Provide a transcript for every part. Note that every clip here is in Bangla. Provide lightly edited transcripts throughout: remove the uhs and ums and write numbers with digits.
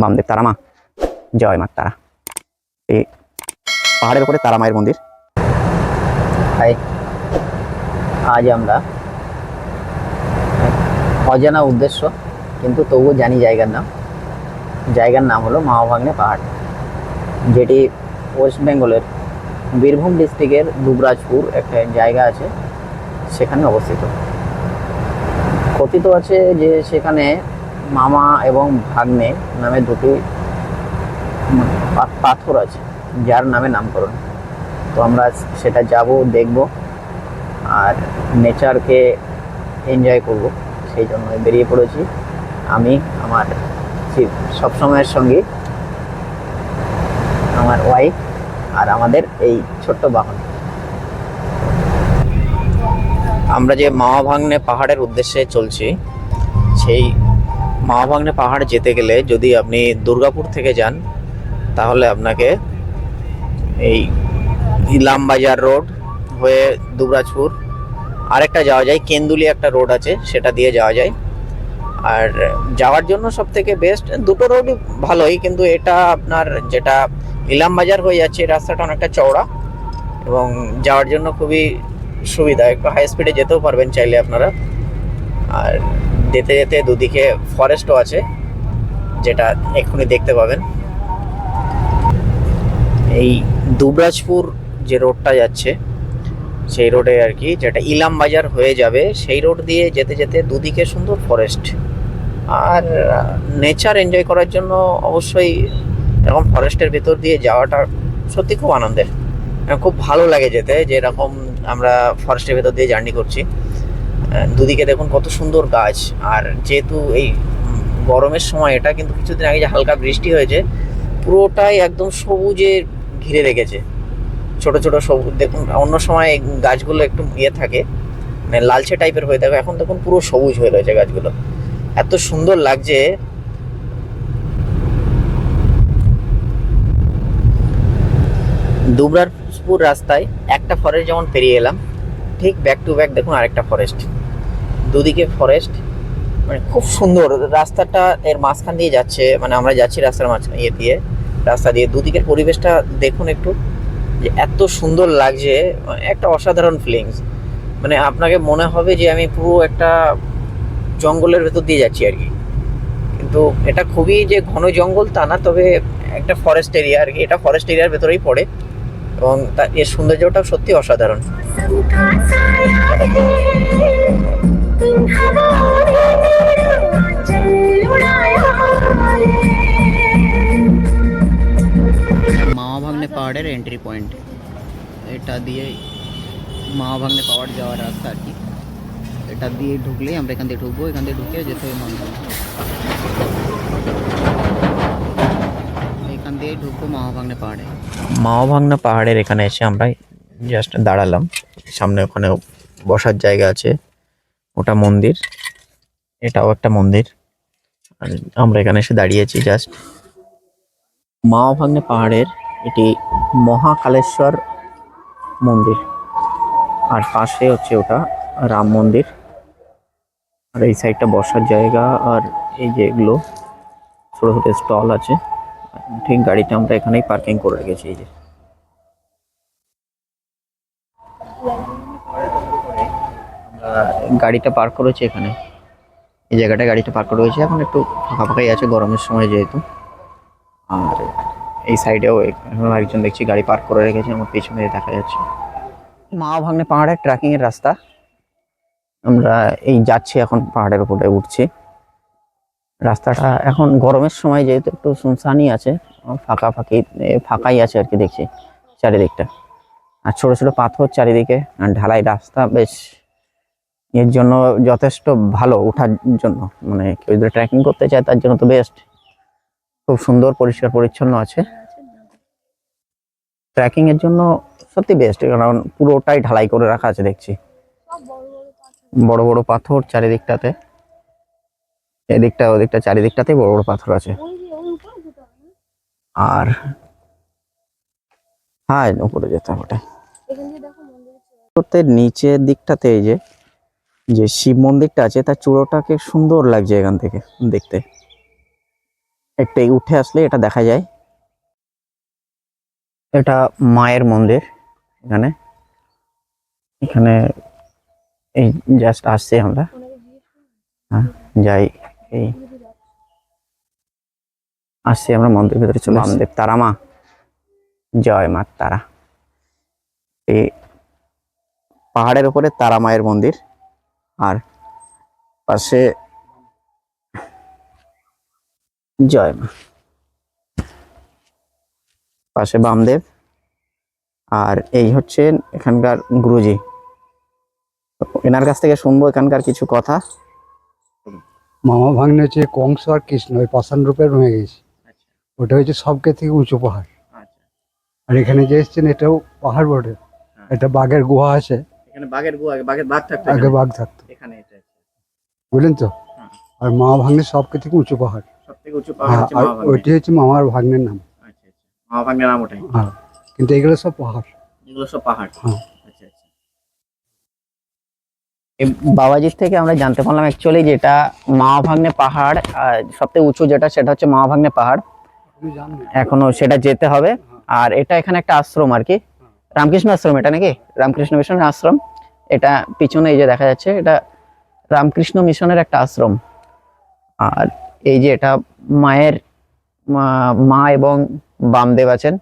বামদেব তারা মা, জয় মা তারা। এই পাহাড়ের উপরে তারা মায়ের মন্দির। হাই, আজ আমরা অজানা উদ্দেশ্য কিন্তু তবুও জানি জায়গার নাম হলো মাওভাগ্নে পাহাড়, যেটি ওয়েস্ট বেঙ্গলের বীরভূম ডিস্ট্রিক্টের দুবরাজপুর একটা জায়গা আছে, সেখানে অবস্থিত। কথিত আছে যে সেখানে মামা এবং ভাগ্নে নামে দুটি পাথর আছে, যার নামে নামকরণ। তো আমরা সেটা যাব, দেখব আর নেচারকে এনজয় করব, সেই জন্য বেরিয়ে পড়েছি আমি, আমার সবসময়ের সঙ্গী আমার ওয়াইফ আর আমাদের এই ছোট্ট বাহন। আমরা যে মাওভাগ্নে পাহাড়ের উদ্দেশ্যে চলছি, সেই মাওভাগ্নে পাহাড় যেতে গেলে যদি আপনি দুর্গাপুর থেকে যান তাহলে আপনাকে এই ইলামবাজার রোড হয়ে দুবরাজপুর, আরেকটা যাওয়া যায় কেন্দুলি একটা রোড আছে, সেটা দিয়ে যাওয়া যায়। আর যাওয়ার জন্য সব থেকে বেস্ট দুটো রোডই ভালোই, কিন্তু এটা আপনার যেটা ইলামবাজার হয়ে যাচ্ছে এই রাস্তাটা অনেকটা চওড়া এবং যাওয়ার জন্য খুবই সুবিধা, একটু হাই স্পিডে যেতেও পারবেন চাইলে আপনারা। আর যেতে যেতে দুদিকে ফরেস্টও আছে, যেটা এক্ষুনি দেখতে পাবেন। এই দুবরাজপুর যে রোডটা যাচ্ছে সেই রোডে আর কি, যেটা ইলামবাজার হয়ে যাবে, সেই রোড দিয়ে যেতে যেতে দুদিকে সুন্দর ফরেস্ট। আর নেচার এনজয় করার জন্য অবশ্যই এরকম ফরেস্টের ভেতর দিয়ে যাওয়াটা সত্যি খুব আনন্দের। খুব ভালো লাগে যেতে, যে এরকম আমরা ফরেস্টের ভেতর দিয়ে জার্নি করছি। দুদিকে দেখুন কত সুন্দর গাছ। আর যেহেতু এই গরমের সময়, এটা কিন্তু কিছুদিন আগে যে হালকা বৃষ্টি হয়েছে, পুরোটাই একদম সবুজে ঘিরে রেখেছে। ছোট ছোট সবুজ দেখুন, অন্য সময় গাছগুলো একটু থাকে, মানে লালচে টাইপের হয়ে থাকে, এখন দেখুন পুরো সবুজ হয়ে রয়েছে গাছগুলো, এত সুন্দর লাগছে। দুবরাজপুর রাস্তায় একটা ফরেস্ট যেমন পেরিয়ে এলাম, ঠিক ব্যাক টু ব্যাক দেখুন আরেকটা ফরেস্ট, দুদিকে ফরেস্ট, মানে খুব সুন্দর। রাস্তাটা এর মাঝখান দিয়ে যাচ্ছে, মানে আমরা যাচ্ছি রাস্তার মাঝখান রাস্তা দিয়ে দুদিকের পরিবেশটা দেখুন একটু, যে এত সুন্দর লাগছে, একটা অসাধারণ ফিলিংস। মানে আপনাকে মনে হবে যে আমি পুরো একটা জঙ্গলের ভেতর দিয়ে যাচ্ছি আর কি, কিন্তু এটা খুবই যে ঘন জঙ্গল তা না, তবে একটা ফরেস্ট এরিয়া আর কি, এটা ফরেস্ট এরিয়ার ভেতরেই পড়ে এবং এর সৌন্দর্যটা সত্যি অসাধারণ। মাওভাগ্নে পাহাড়ের এন্ট্রি পয়েন্ট, এটা দিয়ে মাওভাগ্নে পাহাড় যাওয়ার রাস্তা আর কি। এটা দিয়ে ঢুকলেই আমরা এখান দিয়ে ঢুকবো, এখান দিয়ে ঢুকে যেতে হবে এখান দিয়ে ঢুকবো মাওভাগ্নে পাহাড়ে। মাওভাগ্নে পাহাড়ের এখানে এসে আমরা জাস্ট দাঁড়ালাম, সামনে ওখানে বসার জায়গা আছে, ওটা মন্দির, এটাও একটা মন্দির। আর আমরা এখানে এসে দাঁড়িয়েছি জাস্ট। মাওভাগ্নে পাহাড়ের এটি মহাকালেশ্বর মন্দির, আর পাশে হচ্ছে ওটা রাম মন্দির। আর এই সাইডটা বসার জায়গা, আর এই যে এগুলো ছোট ছোট স্টল আছে। ঠিক গাড়িটা আমরা এখানেই পার্কিং করে রেখেছি। এই যে গাড়িটা পার্ক করেছি এখানে, এই জায়গাটা গাড়িটা পার্ক করা হয়েছে, এখন একটু ফাঁকা ফাঁকাই আছে গরমের সময় যেহেতু। আর এই সাইডেও একজন দেখছি গাড়ি পার্ক করে রেখেছে, আমার পেছনে দেখা যাচ্ছে। মাওভাগ্নে পাহাড়ের ট্রেকিং এর রাস্তা, আমরা এই যাচ্ছি এখন পাহাড়ের উপরে উঠছি। রাস্তাটা এখন গরমের সময় যেহেতু একটু শুনশানই আছে, ফাঁকাই আছে আর কি, দেখছি চারিদিকটা। আর ছোট ছোট পাথর চারিদিকে, আর ঢালাই রাস্তা, বেশ এর জন্য যথেষ্ট ভালো ওঠার জন্য, মানে কেউ যদি ট্রেকিং করতে চায় তার জন্য তো বেস্ট। খুব সুন্দর পরিষ্কার পরিচ্ছন্ন আছে, ট্রেকিং এর জন্য সত্যি বেস্ট, কারণ পুরোটাই ঢালাই করে রাখা আছে দেখছি, বড় বড় পাথর চারিদিকটাতে, এদিকটা ওদিকটা চারিদিকটাতে বড় বড় পাথর আছে। আর হ্যাঁ, উপরে যেতে হবে। নিচের দিকটাতে এই যে যে শিব মন্দিরটা আছে, তার চূড়োটাকে সুন্দর লাগছে এখান থেকে দেখতে। একটু উঠে আসলে এটা দেখা যায়, এটা মায়ের মন্দির। এখানে এখানে এই জাস্ট আসছি আমরা। হ্যাঁ, যাই, এই আসছি আমরা মন্দির ভিতরে চলে আসছি। বামদেব তারা মা, জয় মা তারা। এই পাহাড়ের উপরে তারা মায়ের মন্দির, আর পাশে জয় মা, পাশে বামদেব। আর এই হচ্ছে এখানকার গুরুজি। এনার কাছ থেকে শুনবো এখানকার কিছু কথা। মামা ভাগ্নে হচ্ছে কংস আর কৃষ্ণ ওই পাষাণ রূপে রয়ে গেছে। ওটা হচ্ছে সবকে থেকে উঁচু পাহাড়। আর এখানে যে এসছেন এটাও পাহাড় বটে। এটা বাঘের গুহা আছে, এখানে বাঘের গুহা, বাঘের বাঘ থাকতো আগে বাঘ থাকতো, এখানে। এটা বুঝলেন তো। আর মামা ভাগ্নে সবকে থেকে উঁচু পাহাড়। সবথেকে উঁচু পাহাড় হ্যাঁ, হচ্ছে আর মা ভাগ্নে। ওইটি হচ্ছে মামার ভাগ্নের নাম। আচ্ছা আচ্ছা, মা ভাগ্নের নাম ওটাই। হ্যাঁ, কিন্তু এগুলো সব পাহাড়। এগুলো সব পাহাড়। হ্যাঁ। আচ্ছা আচ্ছা। এই বাবাজির থেকে আমরা জানতে পারলাম অ্যাকচুয়ালি যেটা মা ভাগ্নে পাহাড়, সবথেকে উঁচু যেটা সেটা হচ্ছে মা ভাগ্নে পাহাড়। এখনো সেটা যেতে হবে। আর এটা এখানে একটা আশ্রম আর কি, রামকৃষ্ণ আশ্রম এটা নাকি, রামকৃষ্ণ মিশনের আশ্রম। এটা পিছনে এই যে দেখা যাচ্ছে, এটা রামকৃষ্ণ মিশনের একটা আশ্রম। আর এই যে এটা মায়ের মা এবং বামদেব আছেন,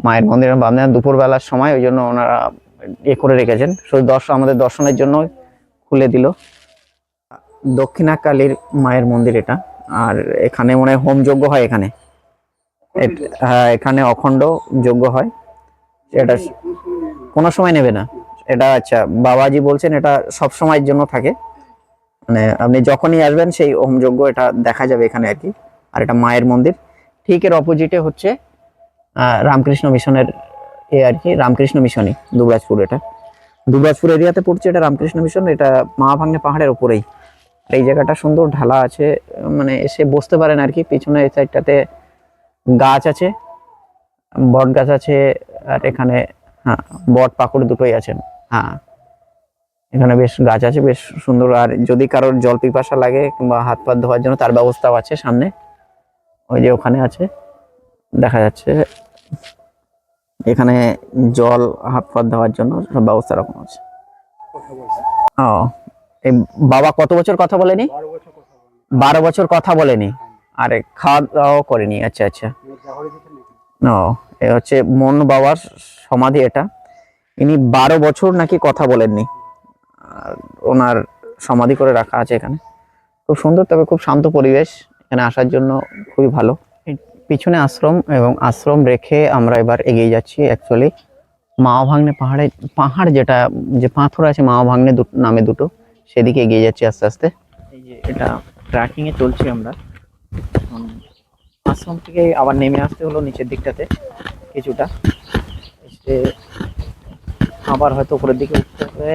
মায়ের মন্দিরে বামদেব দুপুর বেলার সময়, ওই জন্য ওনারা করে রেখেছেন, শুধু আমাদের দর্শনের জন্য খুলে দিল। দক্ষিণাকালীর মায়ের মন্দির এটা। আর এখানে মনে হয় হোম যজ্ঞ হয় এখানে। হ্যাঁ, এখানে অখণ্ড যজ্ঞ হয়। এটা কোনো সময় নেবে না এটা। আচ্ছা, বাবাজি বলছেন এটা সব সময়ের জন্য থাকে, মানে আপনি যখনই আসবেন সেই হোম যজ্ঞ এটা দেখা যাবে এখানে আর কি। আর এটা মায়ের মন্দির। ঠিক এর অপোজিটে হচ্ছে রামকৃষ্ণ মিশনের আর কি, রামকৃষ্ণ মিশনই দুবরাজপুর। এটা দুবরাজপুর এরিয়াতে পড়ছে এটা রামকৃষ্ণ মিশন। এটা মা ভাগ্নে পাহাড়ের উপরেই। এই জায়গাটা সুন্দর ঢালা আছে, মানে এসে বসতে পারেন আর কি। পিছনে এই সাইডটাতে গাছ আছে, বট গাছ আছে। আর এখানে হ্যাঁ, বট পাকুড় দুটোই আছে। হ্যাঁ, এখানে বেশ গাছ আছে, বেশ সুন্দর। আর যদি কারোর জল পিপাসা লাগে কিংবা হাত পা ধোয়ার জন্য তার ব্যবস্থাও আছে সামনে, ওই যে ওখানে আছে দেখা যাচ্ছে। এখানে জল হাত পা ধোয়ার জন্য সব ব্যবস্থা রকম আছে। ও, এই বাবা কত বছর কথা বলেনি? 12 বছর কথা বলেনি, আর খাওয়া দাওয়াও করেনি। আচ্ছা আচ্ছা। ও, এ হচ্ছে মন বাবার সমাধি এটা। ইনি 12 বছর নাকি কথা বলেননি, আর ওনার সমাধি করে রাখা আছে এখানে। খুব সুন্দর, তবে খুব শান্ত পরিবেশ, এখানে আসার জন্য খুবই ভালো। পিছনে আশ্রম, এবং আশ্রম রেখে আমরা এবার এগিয়ে যাচ্ছি অ্যাকচুয়ালি মা ভাগ্নে পাহাড়ে। পাহাড় যেটা যে পাথর আছে মা ভাগ্নে নামে দুটো, সেদিকে এগিয়ে যাচ্ছি আস্তে আস্তে। এই যে এটা ট্রেকিং এ চলছি আমরা। আশ্রম থেকে আবার নেমে আসতে হলো নিচের দিকটাতে কিছুটা, এসে আবার হয়তো উপরের দিকে উঠতে হবে।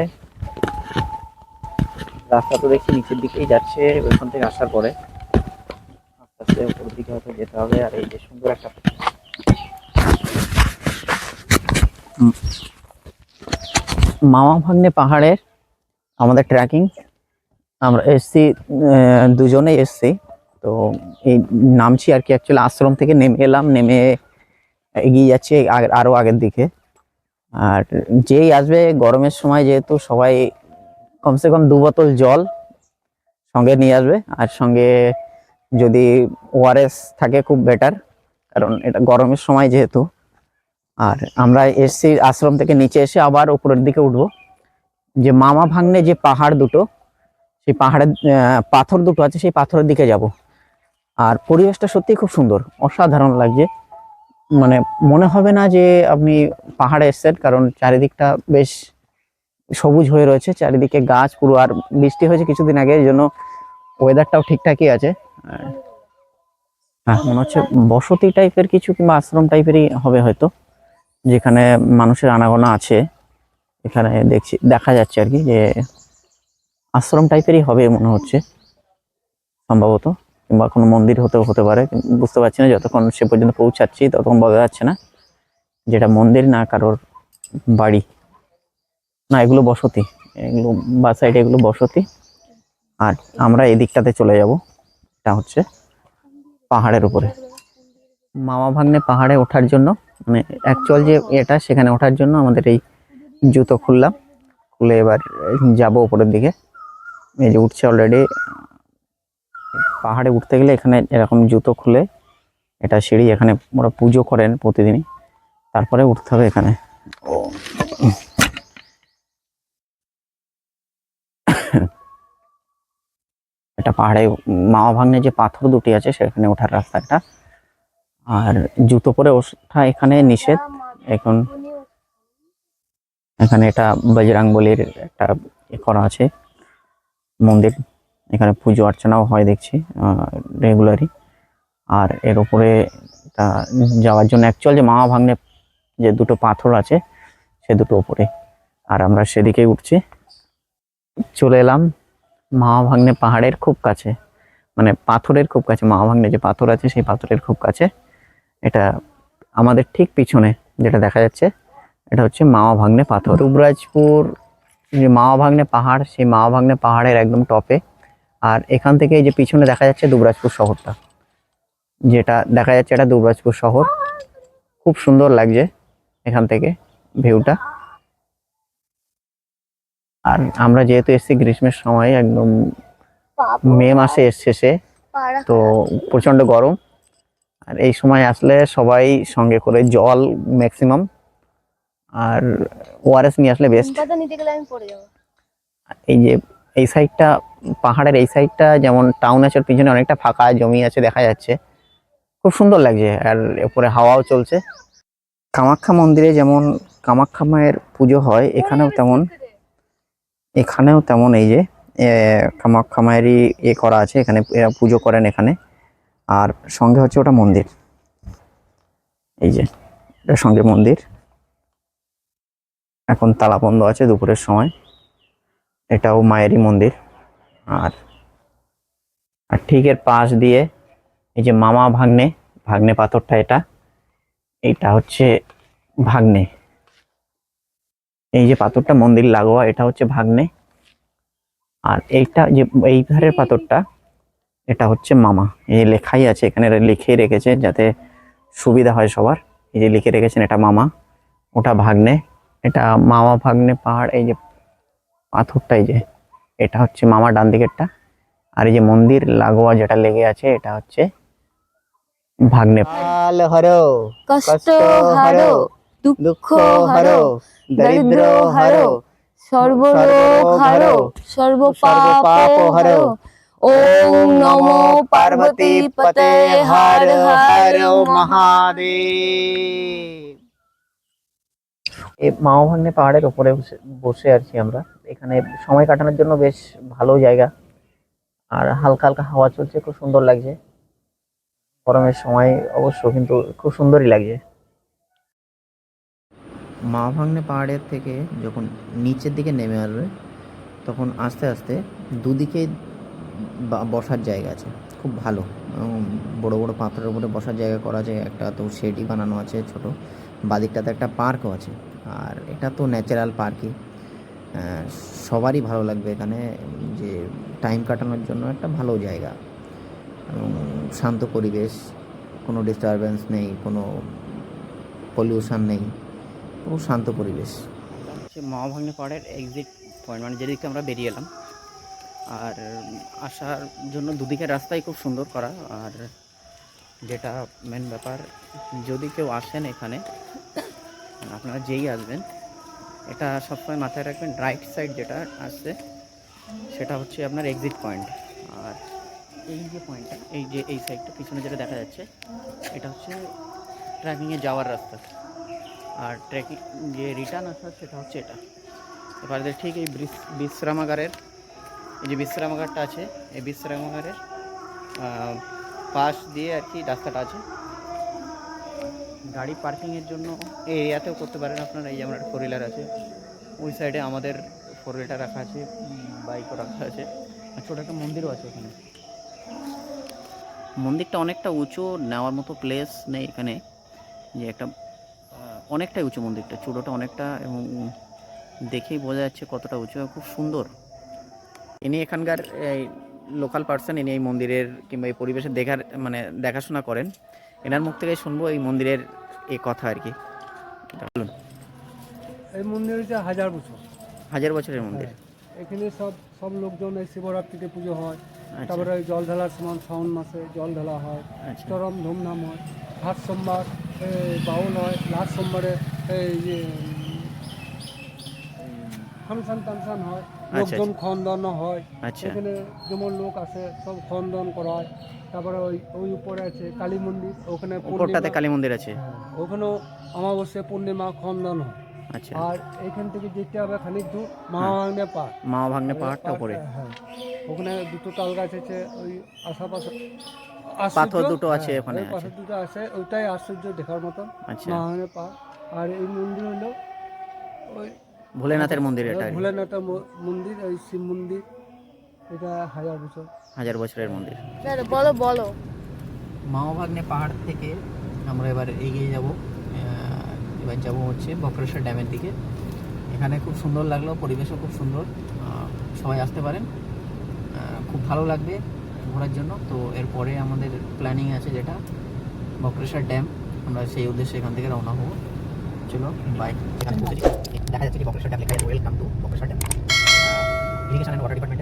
রাস্তা তো দেখছি নিচের দিকেই যাচ্ছে, ওইখান থেকে আসার পরে আস্তে আস্তে উপরের দিকে হয়তো যেতে হবে। আর এই যে সুন্দর একটা মামা ভাগ্নে পাহাড়ের আমাদের ট্রেকিং, আমরা এসছি, দুজনেই এসছি। তো এই নামছি আর কি, অ্যাকচুয়ালি আশ্রম থেকে নেমে এলাম, নেমে এগিয়ে যাচ্ছি আরো আগের দিকে। আর যেই আসবে গরমের সময়, যেহেতু সবাই কমসে কম 2 বোতল জল সঙ্গে নিয়ে আসবে। আর সঙ্গে যদি ওআরএস থাকে খুব বেটার, কারণ এটা গরমের সময় যেহেতু। আর আমরা এসছি আশ্রম থেকে নিচে এসে আবার উপরের দিকে উঠবো। যে মামা ভাগ্নে যে পাহাড় দুটো, সেই পাহাড়ের পাথর দুটো আছে, সেই পাথরের দিকে যাব। আর পরিবেশটা সত্যি খুব সুন্দর, অসাধারণ লাগছে। মানে মনে হবে না যে আপনি পাহাড়ে এসেছেন, কারণ চারিদিকটা বেশ সবুজ হয়ে রয়েছে, চারিদিকে গাছ পুরো। আর বৃষ্টি হয়েছে কিছুদিন আগে, এই জন্য ওয়েদারটাও ঠিকঠাকই আছে। হ্যাঁ, মনে হচ্ছে বসতি টাইপের কিছু কিংবা আশ্রম টাইপেরই হবে হয়তো, যেখানে মানুষের আনাগোনা আছে। এখানে দেখা যাচ্ছে আর কি যে আশ্রম টাইপেরই হবে মনে হচ্ছে সম্ভবত, কিংবা কোনো মন্দির হতে পারে, বুঝতে পারছি না। যতক্ষণ সে পর্যন্ত পৌঁছাচ্ছি ততক্ষণ বোঝা যাচ্ছে না যেটা মন্দির না কারোর বাড়ি। না, এগুলো বসতি, এগুলো বা সাইডে এগুলো বসতি। আর আমরা এই দিকটাতে চলে যাব, এটা হচ্ছে পাহাড়ের উপরে। মামা ভাগ্নে পাহাড়ে ওঠার জন্য মানে অ্যাকচুয়াল যে এটা সেখানে ওঠার জন্য আমাদের এই জুতো খুললাম, খুলে এবার যাব উপরের দিকে। এই যে উঠছে অলরেডি। পাহাড়ে উঠতে গেলে এখানে এরকম জুতো খুলে, এটা সিঁড়ি, এখানে ওরা পুজো করেন প্রতিদিনই, তারপরে উঠতে হবে এখানে। ও এটা পাহাড়ে মামা ভাগ্নে যে পাথর দুটি আছে সেখানে ওঠার রাস্তা একটা। আর জুতো পরে ওঠা এখানে নিষেধ। এখন এখানে এটা বজরাংবলীর একটা করা আছে মন্দির, এখানে পুজো অর্চনাও হয় দেখছি রেগুলারই। আর এর উপরে তা যাওয়ার জন্য অ্যাকচুয়াল যে মামা ভাগ্নে যে দুটো পাথর আছে সে দুটো উপরে, আর আমরা সেদিকেই উঠছি। চলে এলাম মামা ভাগ্নে পাহাড়ের খুব কাছে, মানে পাথরের খুব কাছে। মামা ভাগ্নে যে পাথর আছে সেই পাথরের খুব কাছে। এটা আমাদের ঠিক পিছনে যেটা দেখা যাচ্ছে এটা হচ্ছে মামা ভাগ্নে পাথর। দুবরাজপুর যে মামা ভাগ্নে পাহাড়, সেই মামা ভাগ্নে পাহাড়ের একদম টপে। আর এখান থেকে এই যে পিছনে দেখা যাচ্ছে দুবরাজপুর শহরটা, যেটা দেখা যাচ্ছে এটা দুবরাজপুর শহর। খুব সুন্দর লাগছে এখান থেকে ভিউটা। আর আমরা যেহেতু এসেছি গ্রীষ্মের সময়, একদম মে মাসে শেষে, তো প্রচন্ড গরম। আর এই সময় আসলে সবাই সঙ্গে করে জল ম্যাক্সিমাম আর ওআরএস নিয়ে আসলে বেস্ট। এই যে এই সাইডটা, পাহাড়ের এই সাইডটা যেমন টাউন আছে, ওর পিছনে অনেকটা ফাঁকা জমি আছে দেখা যাচ্ছে, খুব সুন্দর লাগছে। আর উপরে হাওয়াও চলছে। কামাখ্যা মন্দিরে যেমন কামাখ্যা মায়ের পুজো হয়, এখানেও তেমন এই যে কামাখ্যা মায়েরই করা আছে, এখানে এরা পুজো করেন এখানে। আর সঙ্গে হচ্ছে ওটা মন্দির, এই যে এটা সঙ্গে মন্দির। এখন তালা বন্ধ আছে দুপুরের সময়। এটাও মায়েরই মন্দির। আর আর ঠিক এর পাশ দিয়ে এই যে মামা ভাগ্নে, ভাগ্নে পাথরটা, এইটা হচ্ছে ভাগ্নে। এই যে পাথরটা মন্দির লাগোয়া, এটা হচ্ছে ভাগ্নে। আর এইটা যে এই ধারের পাথরটা, এটা হচ্ছে মামা। এই যে লেখাই আছে এখানে, লিখে রেখেছে যাতে সুবিধা হয় সবার। এই যে লিখে রেখেছেন এটা মামা, ওটা ভাগ্নে। এটা মামা ভাগ্নে পাহাড়। এই যে পাথরটা, এই যে এটা হচ্ছে মামা ডান দিকেরটা। আর এই যে মন্দির লাগোয়া যেটা লেগে আছে এটা হচ্ছে ভাগ্নে। কাল হরো কষ্ট হারো, দুঃখ হারো, দরিদ্র হারো, সর্বরোগ হারো, সর্বপাপ হারো। ওম নমো পার্বতী পতে হর হর মহাদেব। এই মামা ভাগ্নে পাহাড়ের উপরে বসে আছি আমরা। এখানে সময় কাটানোর জন্য বেশ ভালো জায়গা। আর হালকা হালকা হাওয়া চলছে, খুব সুন্দর লাগছে। গরমের সময় অবশ্য, কিন্তু খুব সুন্দরই লাগছে। মামা ভাগ্নে পাহাড়ের থেকে যখন নিচের দিকে নেমে আসবে, তখন আস্তে আস্তে দুদিকে বসার জায়গা আছে, খুব ভালো। বড় বড় পাথরের উপরে বসার জায়গা করা আছে। একটা তো শেডই বানানো আছে ছোট, বাদিকটাতে একটা পার্কও আছে। আর এটা তো ন্যাচারাল পার্কই, সবারই ভালো লাগবে এখানে, যে টাইম কাটানোর জন্য একটা ভালো জায়গা। শান্ত পরিবেশ, কোনো ডিস্টারবেন্স নেই, কোনো পলিউশন নেই, খুব শান্ত পরিবেশ। হচ্ছে মামা ভাগ্নে পাহাড়ের এক্সিট পয়েন্ট, মানে যেদিকে আমরা বেরিয়ে এলাম। আর আসার জন্য দুদিকের রাস্তাই খুব সুন্দর করা। আর যেটা মেন ব্যাপার, যদি কেউ আসেন এখানে, আপনারা যেই আসবেন, এটা সবসময় মাথায় রাখবেন, রাইট সাইড যেটা আসছে সেটা হচ্ছে আপনার এক্সিট পয়েন্ট। আর এই যে পয়েন্টটা, এই যে এই সাইডটা পিছনে যেটা দেখা যাচ্ছে, এটা হচ্ছে ট্রেকিংয়ে যাওয়ার রাস্তা। আর ট্রেকিং যে রিটার্ন আসার সেটা হচ্ছে এটা। এবারে ঠিক এই বিশ্রামাগারের, এই যে বিশ্রামাগারটা আছে, এই বিশ্রামাগারের পাশ দিয়ে আর কি রাস্তাটা আছে। গাড়ি পার্কিংয়ের জন্য এই এরিয়াতেও করতে পারেন আপনারা। এই যে আমার ফোর হুইলার আছে, ওই সাইডে আমাদের ফোর হুইলার রাখা আছে, বাইকও রাখা আছে। আর ছোটো একটা মন্দিরও আছে এখানে। মন্দিরটা অনেকটা উঁচু, নেওয়ার মতো প্লেস নেই এখানে। যে একটা অনেকটাই উঁচু মন্দিরটা, চূড়োটা অনেকটা, এবং দেখেই বোঝা যাচ্ছে কতটা উঁচু, খুব সুন্দর। ইনি এখানকার লোকাল পার্সন, ইনি এই মন্দিরের কিংবা এই পরিবেশের মানে দেখাশোনা করেন। এনার মুখ থেকে শুনবো এই মন্দিরের এই কথা আর কি। বলুন। এই মন্দির হচ্ছে 1000 বছর। 1000 বছরের মন্দির। এখানে সব লোকজন এই শিবরাত্রিতে পুজো হয়। আচ্ছা। তারপরে ওই জল ঢালার সময় শ্রাবণ মাসে জল ঢালা হয়, আচ্ছা। চরম ধুমধাম হয়। ফার্স্ট সোমবার বাউল হয়, লাস্ট সোমবারে এই যে ফাংশন টাংশন হয়, আচ্ছা, লোকজন খন্দন হয়। আচ্ছা। এখানে যেমন লোক আসে সব খন্দন করা হয়। তারপরে ওই উপরে আছে কালী মন্দির, ওখানে উপরটাতে পূর্ণিমা- কালী মন্দির আছে। হ্যাঁ, ওখানেও অমাবস্যা পূর্ণিমা খন্দন হয়। আচ্ছা। আর এখান থেকে যেতে হবে খানিক দূর মামাভাগ্নে পাহাড়। মা ভাগ্নে পাহাড়টা উপরে। হ্যাঁ, ওখানে দুটো তাল গাছ আছে, ওই আশেপাশে পাথর দুটো আছে ওখানে, পাথর আছে। দুটো আছে, ওইটাই আশ্চর্য দেখার মতন আচ্ছা। মামাভাগ্নে পাহাড়। আর এই মন্দির হলো ওই ভোলেনাথের মন্দির এটা আর কি। ভোলেনাথের মন্দির, ওই শিব মন্দির। এটা 1000 বছর। 1000 বছরের মন্দির। বলো বলো। মামাভাগ্নে পাহাড় থেকে আমরা এবার এগিয়ে যাব। এবার যাব হচ্ছে বক্রেশ্বর ড্যামের দিকে। এখানে খুব সুন্দর লাগলো, পরিবেশও খুব সুন্দর। সবাই আসতে পারেন, খুব ভালো লাগবে ঘোরার জন্য। তো এরপরে আমাদের প্ল্যানিং আছে যেটা বক্রেশ্বর ড্যাম, আমরা সেই উদ্দেশ্যে এখান থেকে রওনা হবো। চলো বাই। দেখা যাচ্ছে কি বক্রেশ্বর ড্যাম লেখা আছে, welcome to Bakreshwar dam. Irrigation and water department